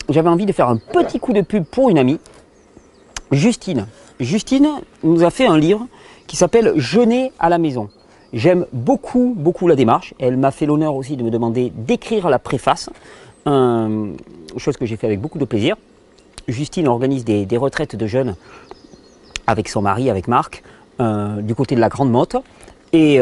j'avais envie de faire un petit coup de pub pour une amie, Justine. Justine nous a fait un livre qui s'appelle « Jeûner à la maison ». J'aime beaucoup la démarche. Elle m'a fait l'honneur aussi de me demander d'écrire la préface, chose que j'ai fait avec beaucoup de plaisir. Justine organise des retraites de jeunes avec son mari, avec Marc, du côté de la Grande Motte. Et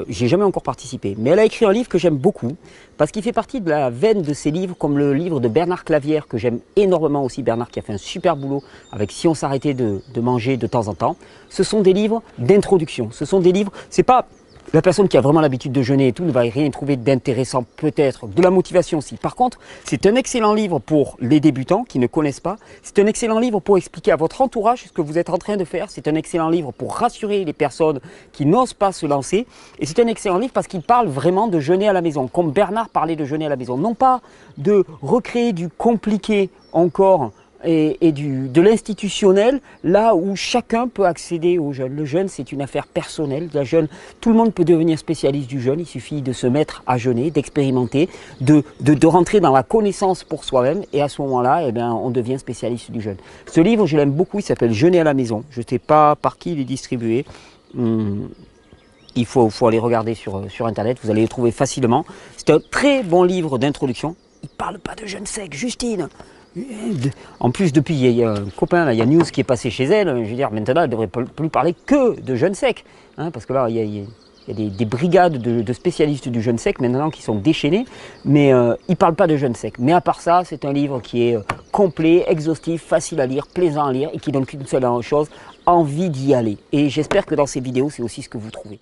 j'ai jamais encore participé. Mais elle a écrit un livre que j'aime beaucoup, parce qu'il fait partie de la veine de ses livres, comme le livre de Bernard Clavière, que j'aime énormément aussi. Bernard qui a fait un super boulot avec Si on s'arrêtait de manger de temps en temps. Ce sont des livres d'introduction. Ce sont des livres, c'est pas... La personne qui a vraiment l'habitude de jeûner et tout ne va rien trouver d'intéressant, peut-être, de la motivation aussi. Par contre, c'est un excellent livre pour les débutants qui ne connaissent pas. C'est un excellent livre pour expliquer à votre entourage ce que vous êtes en train de faire. C'est un excellent livre pour rassurer les personnes qui n'osent pas se lancer. Et c'est un excellent livre parce qu'il parle vraiment de jeûner à la maison, comme Bernard parlait de jeûner à la maison. Non pas de recréer du compliqué encore, et de l'institutionnel, là où chacun peut accéder au jeûne. Le jeûne, c'est une affaire personnelle. Tout le monde peut devenir spécialiste du jeûne. Il suffit de se mettre à jeûner, d'expérimenter, de rentrer dans la connaissance pour soi-même. Et à ce moment-là, eh bien, on devient spécialiste du jeûne. Ce livre, je l'aime beaucoup. Il s'appelle « Jeûner à la maison ». Je ne sais pas par qui il est distribué. Il faut aller regarder sur Internet. Vous allez le trouver facilement. C'est un très bon livre d'introduction. Il ne parle pas de jeûne sec, Justine. En plus, depuis, il y a un copain, là, il y a News qui est passé chez elle. Je veux dire, maintenant, elle ne devrait plus parler que de jeûne sec. Hein, parce que là, il y a des brigades de spécialistes du jeûne sec maintenant qui sont déchaînés. Mais il ne parle pas de jeûne sec. Mais à part ça, c'est un livre qui est complet, exhaustif, facile à lire, plaisant à lire et qui donne qu'une seule chose, envie d'y aller. Et j'espère que dans ces vidéos, c'est aussi ce que vous trouvez.